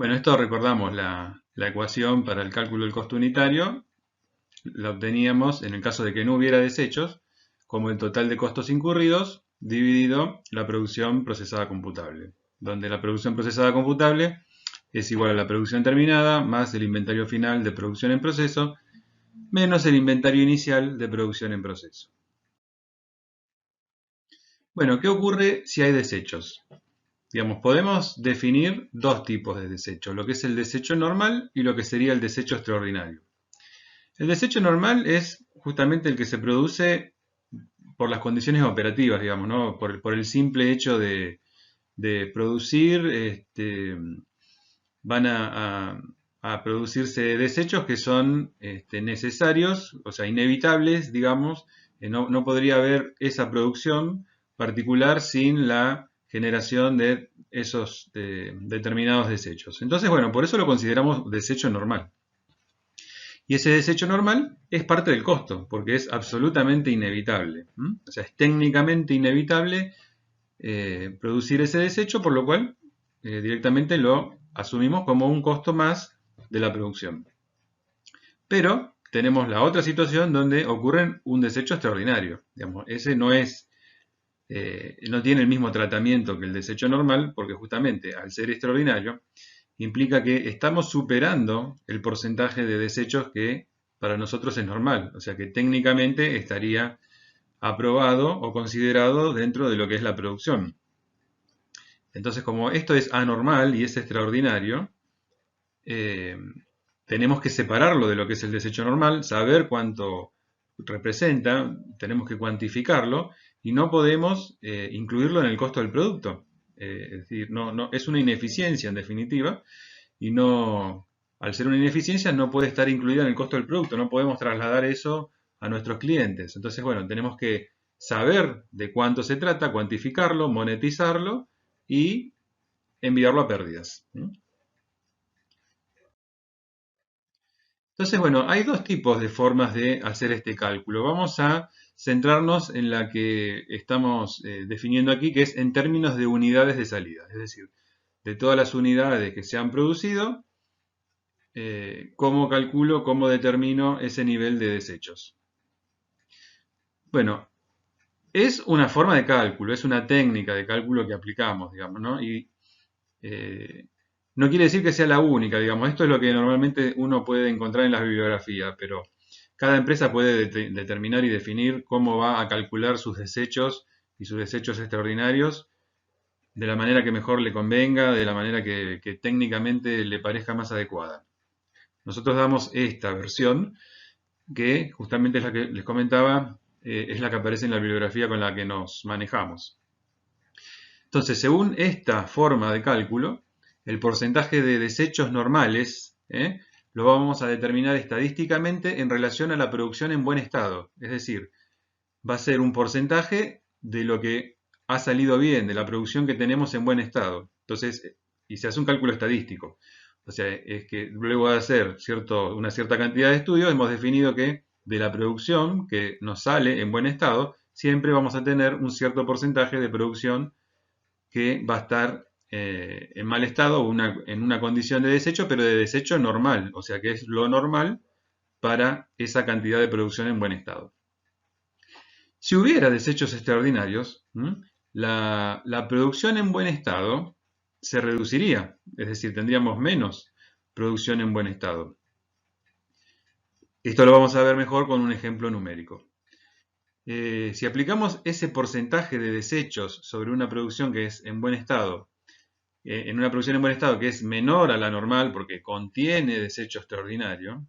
Bueno, esto recordamos la ecuación para el cálculo del costo unitario. La obteníamos en el caso de que no hubiera desechos, como el total de costos incurridos dividido la producción procesada computable, donde la producción procesada computable es igual a la producción terminada más el inventario final de producción en proceso menos el inventario inicial de producción en proceso. Bueno, ¿qué ocurre si hay desechos? Digamos, podemos definir dos tipos de desechos, lo que es el desecho normal y lo que sería el desecho extraordinario. El desecho normal es justamente el que se produce por las condiciones operativas, digamos, ¿no? Por el simple hecho de producir, van a producirse desechos que son necesarios, o sea, inevitables, digamos. No podría haber esa producción particular sin la generación de esos determinados desechos. Entonces, bueno, por eso lo consideramos desecho normal. Y ese desecho normal es parte del costo, porque es absolutamente inevitable. O sea, es técnicamente inevitable producir ese desecho, por lo cual directamente lo asumimos como un costo más de la producción. Pero tenemos la otra situación donde ocurre un desecho extraordinario. Digamos, ese no tiene el mismo tratamiento que el desecho normal, porque justamente al ser extraordinario implica que estamos superando el porcentaje de desechos que para nosotros es normal. O sea que técnicamente estaría aprobado o considerado dentro de lo que es la producción. Entonces, como esto es anormal y es extraordinario, eh, tenemos que separarlo de lo que es el desecho normal, saber cuánto representa, tenemos que cuantificarlo y no podemos incluirlo en el costo del producto. Es decir, es una ineficiencia en definitiva y no, al ser una ineficiencia no puede estar incluida en el costo del producto, no podemos trasladar eso a nuestros clientes. Entonces, bueno, tenemos que saber de cuánto se trata, cuantificarlo, monetizarlo y enviarlo a pérdidas. Entonces, bueno, hay dos tipos de formas de hacer este cálculo. Vamos a centrarnos en la que estamos definiendo aquí, que es en términos de unidades de salida. Es decir, de todas las unidades que se han producido, cómo calculo, cómo determino ese nivel de desechos. Bueno, es una forma de cálculo, es una técnica de cálculo que aplicamos, digamos, ¿no? Y no quiere decir que sea la única, digamos, esto es lo que normalmente uno puede encontrar en las bibliografías, pero cada empresa puede determinar y definir cómo va a calcular sus desechos y sus desechos extraordinarios de la manera que mejor le convenga, de la manera que técnicamente le parezca más adecuada. Nosotros damos esta versión, que justamente es la que les comentaba, es la que aparece en la bibliografía con la que nos manejamos. Entonces, según esta forma de cálculo, el porcentaje de desechos normales lo vamos a determinar estadísticamente en relación a la producción en buen estado. Es decir, va a ser un porcentaje de lo que ha salido bien, de la producción que tenemos en buen estado. Entonces, y se hace un cálculo estadístico. O sea, es que luego de hacer una cierta cantidad de estudios, hemos definido que de la producción que nos sale en buen estado, siempre vamos a tener un cierto porcentaje de producción que va a estar en mal estado o en una condición de desecho, pero de desecho normal, o sea que es lo normal para esa cantidad de producción en buen estado. Si hubiera desechos extraordinarios, la producción en buen estado se reduciría, es decir, tendríamos menos producción en buen estado. Esto lo vamos a ver mejor con un ejemplo numérico. Si aplicamos ese porcentaje de desechos sobre una producción que es en buen estado, en una producción en buen estado que es menor a la normal porque contiene desecho extraordinario,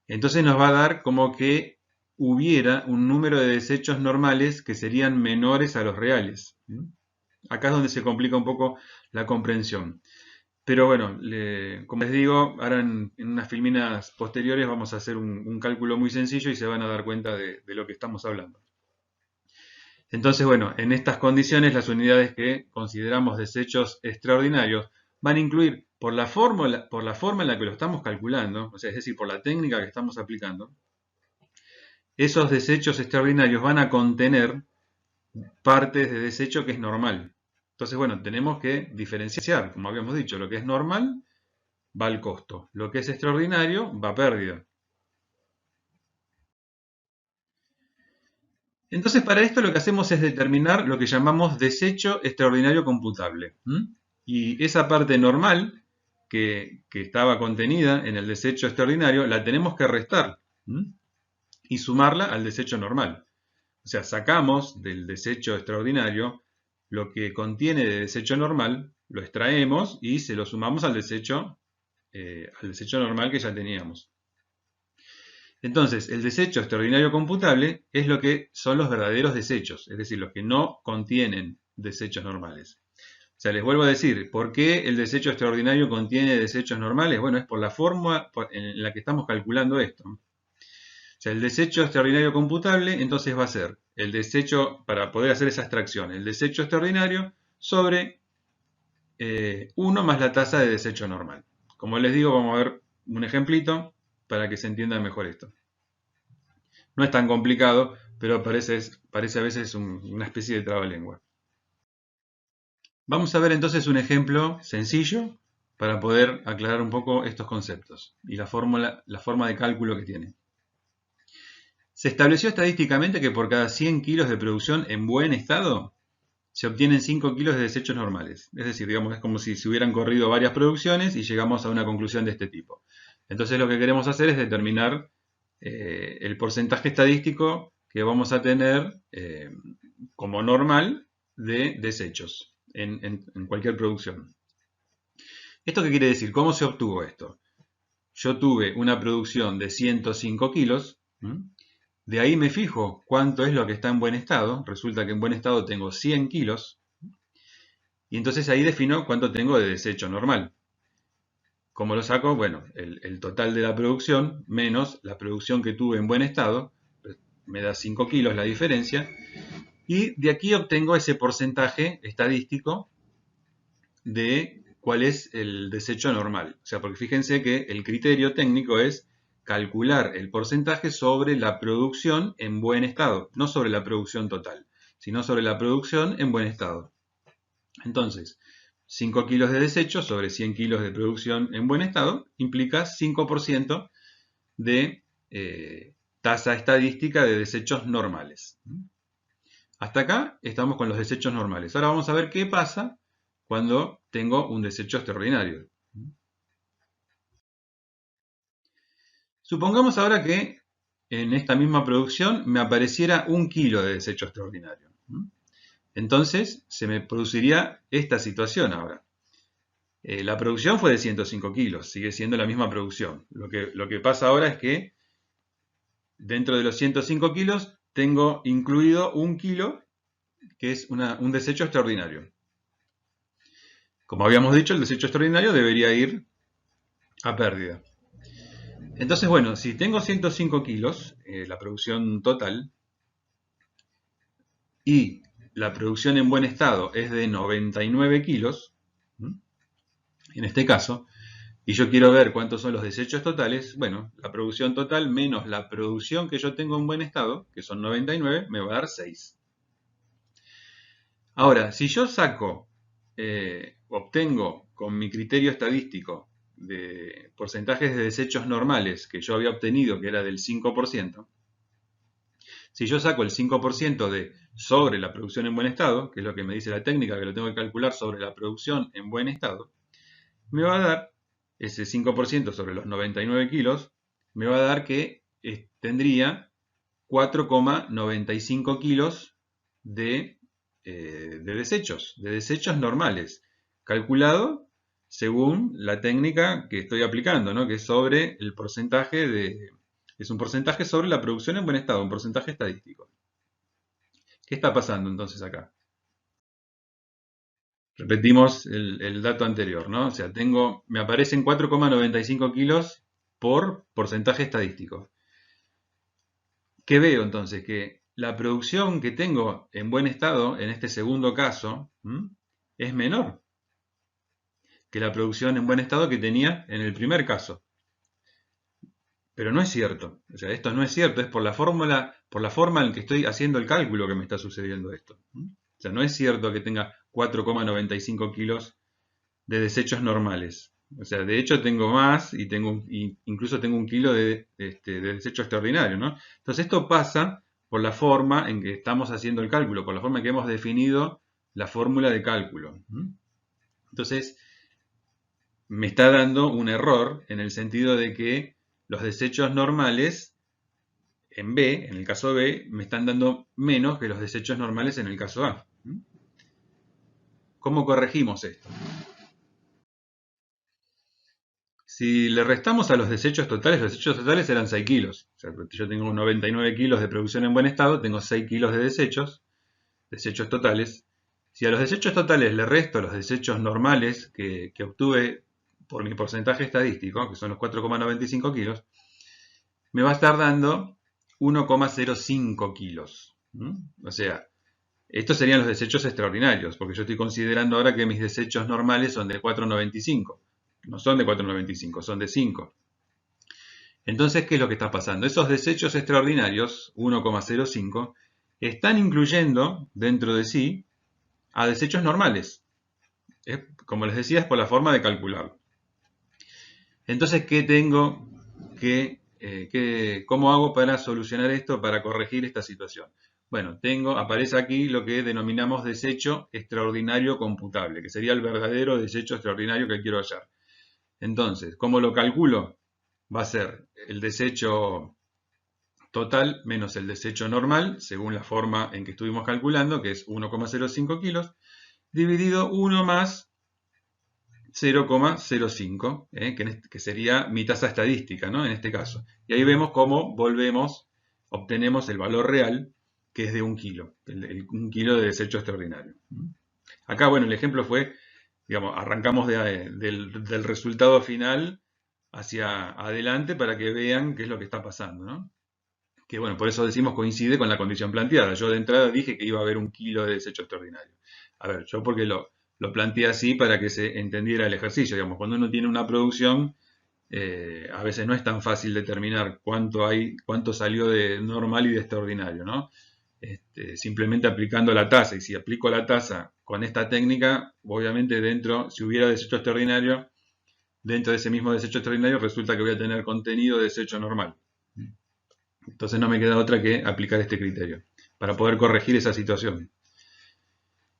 entonces nos va a dar como que hubiera un número de desechos normales que serían menores a los reales. Acá es donde se complica un poco la comprensión. Pero bueno, como les digo, ahora en unas filminas posteriores vamos a hacer un cálculo muy sencillo y se van a dar cuenta de lo que estamos hablando. Entonces, bueno, en estas condiciones las unidades que consideramos desechos extraordinarios van a incluir por la forma en la que lo estamos calculando, o sea, es decir, por la técnica que estamos aplicando, esos desechos extraordinarios van a contener partes de desecho que es normal. Entonces, bueno, tenemos que diferenciar, como habíamos dicho, lo que es normal va al costo, lo que es extraordinario va a pérdida. Entonces, para esto lo que hacemos es determinar lo que llamamos desecho extraordinario computable. Y esa parte normal que estaba contenida en el desecho extraordinario la tenemos que restar y sumarla al desecho normal. O sea, sacamos del desecho extraordinario lo que contiene de desecho normal, lo extraemos y se lo sumamos al desecho normal que ya teníamos. Entonces, el desecho extraordinario computable es lo que son los verdaderos desechos, es decir, los que no contienen desechos normales. O sea, les vuelvo a decir, ¿por qué el desecho extraordinario contiene desechos normales? Bueno, es por la forma en la que estamos calculando esto. O sea, el desecho extraordinario computable entonces va a ser el desecho, para poder hacer esa extracción, el desecho extraordinario sobre 1 más la tasa de desecho normal. Como les digo, vamos a ver un ejemplito para que se entienda mejor esto. No es tan complicado, pero parece a veces una especie de trabalengua. Vamos a ver entonces un ejemplo sencillo para poder aclarar un poco estos conceptos y la forma de cálculo que tiene. Se estableció estadísticamente que por cada 100 kilos de producción en buen estado se obtienen 5 kilos de desechos normales. Es decir, digamos, es como si se hubieran corrido varias producciones y llegamos a una conclusión de este tipo. Entonces lo que queremos hacer es determinar el porcentaje estadístico que vamos a tener como normal de desechos en cualquier producción. ¿Esto qué quiere decir? ¿Cómo se obtuvo esto? Yo tuve una producción de 105 kilos, de ahí me fijo cuánto es lo que está en buen estado, resulta que en buen estado tengo 100 kilos, y entonces ahí defino cuánto tengo de desecho normal. ¿Cómo lo saco? Bueno, el total de la producción menos la producción que tuve en buen estado, me da 5 kilos la diferencia, y de aquí obtengo ese porcentaje estadístico de cuál es el desecho normal. O sea, porque fíjense que el criterio técnico es calcular el porcentaje sobre la producción en buen estado, no sobre la producción total, sino sobre la producción en buen estado. Entonces, 5 kilos de desecho sobre 100 kilos de producción en buen estado implica 5% de tasa estadística de desechos normales. Hasta acá estamos con los desechos normales. Ahora vamos a ver qué pasa cuando tengo un desecho extraordinario. Supongamos ahora que en esta misma producción me apareciera 1 kilo de desecho extraordinario. Entonces se me produciría esta situación ahora. La producción fue de 105 kilos, sigue siendo la misma producción. Lo que pasa ahora es que dentro de los 105 kilos tengo incluido 1 kilo que es un desecho extraordinario. Como habíamos dicho, el desecho extraordinario debería ir a pérdida. Entonces, bueno, si tengo 105 kilos, la producción total, y la producción en buen estado es de 99 kilos, en este caso, y yo quiero ver cuántos son los desechos totales, bueno, la producción total menos la producción que yo tengo en buen estado, que son 99, me va a dar 6. Ahora, si yo obtengo con mi criterio estadístico de porcentajes de desechos normales que yo había obtenido, que era del 5%, si yo saco el 5% de sobre la producción en buen estado, que es lo que me dice la técnica, que lo tengo que calcular sobre la producción en buen estado, me va a dar ese 5% sobre los 99 kilos, me va a dar que tendría 4,95 kilos de desechos normales, calculado según la técnica que estoy aplicando, ¿no? Que es sobre el porcentaje es un porcentaje sobre la producción en buen estado, un porcentaje estadístico. ¿Qué está pasando entonces acá? Repetimos el dato anterior, ¿no? O sea, me aparecen 4,95 kilos por porcentaje estadístico. ¿Qué veo entonces? Que la producción que tengo en buen estado, en este segundo caso, es menor que la producción en buen estado que tenía en el primer caso. Pero no es cierto. O sea, esto no es cierto, es por la forma en que estoy haciendo el cálculo que me está sucediendo esto. O sea, no es cierto que tenga 4,95 kilos de desechos normales. O sea, de hecho tengo más y incluso tengo 1 kilo de desecho extraordinario, ¿no? Entonces esto pasa por la forma en que estamos haciendo el cálculo, por la forma en que hemos definido la fórmula de cálculo. Entonces, me está dando un error en el sentido de que los desechos normales en B, en el caso B, me están dando menos que los desechos normales en el caso A. ¿Cómo corregimos esto? Si le restamos a los desechos totales eran 6 kilos. O sea, yo tengo 99 kilos de producción en buen estado, tengo 6 kilos de desechos totales. Si a los desechos totales le resto los desechos normales que obtuve por mi porcentaje estadístico, que son los 4,95 kilos, me va a estar dando 1,05 kilos. O sea, estos serían los desechos extraordinarios, porque yo estoy considerando ahora que mis desechos normales son de 4,95. No son de 4,95, son de 5. Entonces, ¿qué es lo que está pasando? Esos desechos extraordinarios, 1,05, están incluyendo dentro de sí a desechos normales. Como les decía, es por la forma de calcularlo. Entonces, ¿qué tengo cómo hago para solucionar esto, para corregir esta situación? Bueno, aparece aquí lo que denominamos desecho extraordinario computable, que sería el verdadero desecho extraordinario que quiero hallar. Entonces, ¿cómo lo calculo? Va a ser el desecho total menos el desecho normal, según la forma en que estuvimos calculando, que es 1,05 kilos, dividido 1 más 0,05, que sería mi tasa estadística, ¿no? En este caso. Y ahí vemos cómo obtenemos el valor real, que es de 1 kilo, 1 kilo de desecho extraordinario. Acá, bueno, el ejemplo fue, digamos, arrancamos del resultado final hacia adelante para que vean qué es lo que está pasando, ¿no? Que bueno, por eso decimos coincide con la condición planteada. Yo de entrada dije que iba a haber 1 kilo de desecho extraordinario. A ver, yo porque lo planteé así para que se entendiera el ejercicio. Digamos, cuando uno tiene una producción, a veces no es tan fácil determinar cuánto salió de normal y de extraordinario, ¿no? Simplemente aplicando la tasa. Y si aplico la tasa con esta técnica, obviamente si hubiera desecho extraordinario, dentro de ese mismo desecho extraordinario resulta que voy a tener contenido de desecho normal. Entonces no me queda otra que aplicar este criterio para poder corregir esa situación.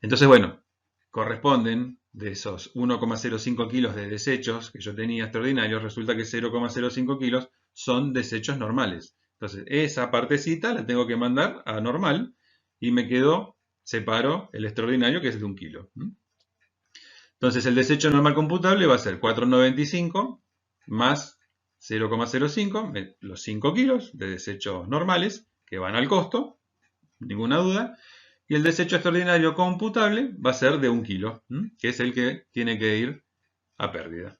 Entonces, bueno, corresponden de esos 1,05 kilos de desechos que yo tenía extraordinarios, resulta que 0,05 kilos son desechos normales. Entonces, esa partecita la tengo que mandar a normal y separo el extraordinario que es de 1 kilo. Entonces, el desecho normal computable va a ser 4,95 más 0,05, los 5 kilos de desechos normales que van al costo, ninguna duda. Y el desecho extraordinario computable va a ser de 1 kilo, que es el que tiene que ir a pérdida.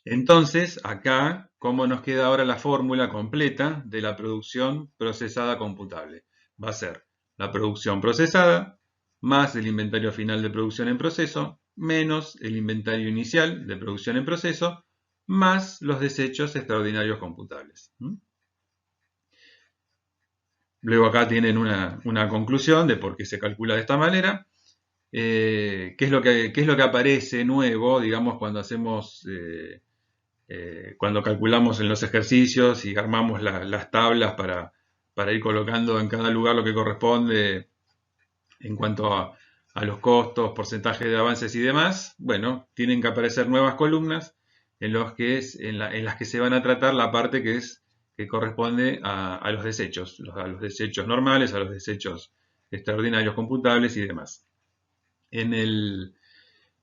Entonces, acá, ¿cómo nos queda ahora la fórmula completa de la producción procesada computable? Va a ser la producción procesada más el inventario final de producción en proceso, menos el inventario inicial de producción en proceso, más los desechos extraordinarios computables. Luego acá tienen una conclusión de por qué se calcula de esta manera. ¿Qué es lo que aparece nuevo, digamos, cuando calculamos en los ejercicios y armamos las tablas para ir colocando en cada lugar lo que corresponde en cuanto a los costos, porcentaje de avances y demás? Bueno, tienen que aparecer nuevas columnas en las que se van a tratar la parte que corresponde a los desechos, a los desechos normales, a los desechos extraordinarios computables y demás. En el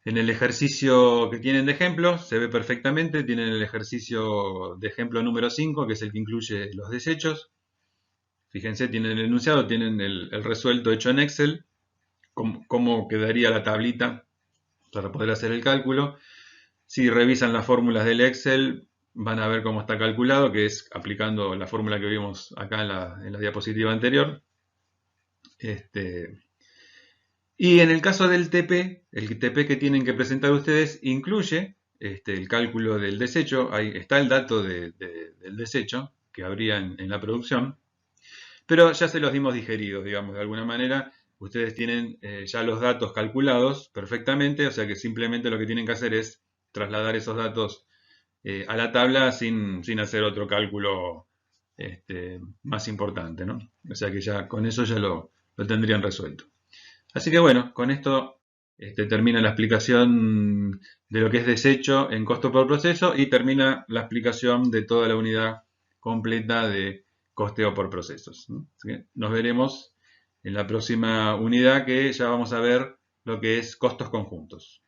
ejercicio que tienen de ejemplo, se ve perfectamente, tienen el ejercicio de ejemplo número 5, que es el que incluye los desechos. Fíjense, tienen el enunciado, tienen el resuelto hecho en Excel, cómo quedaría la tablita para poder hacer el cálculo. Si revisan las fórmulas del Excel, van a ver cómo está calculado, que es aplicando la fórmula que vimos acá en la diapositiva anterior. Y en el caso del TP, el TP que tienen que presentar ustedes incluye el cálculo del desecho. Ahí está el dato del desecho que habría en la producción. Pero ya se los dimos digeridos, digamos, de alguna manera. ustedes tienen ya los datos calculados perfectamente, o sea que simplemente lo que tienen que hacer es trasladar esos datos a la tabla sin hacer otro cálculo más importante, ¿no? O sea que ya con eso ya lo tendrían resuelto. Así que bueno, con esto termina la explicación de lo que es desecho en costo por proceso y termina la explicación de toda la unidad completa de costeo por procesos, ¿no? Así que nos veremos en la próxima unidad, que ya vamos a ver lo que es costos conjuntos.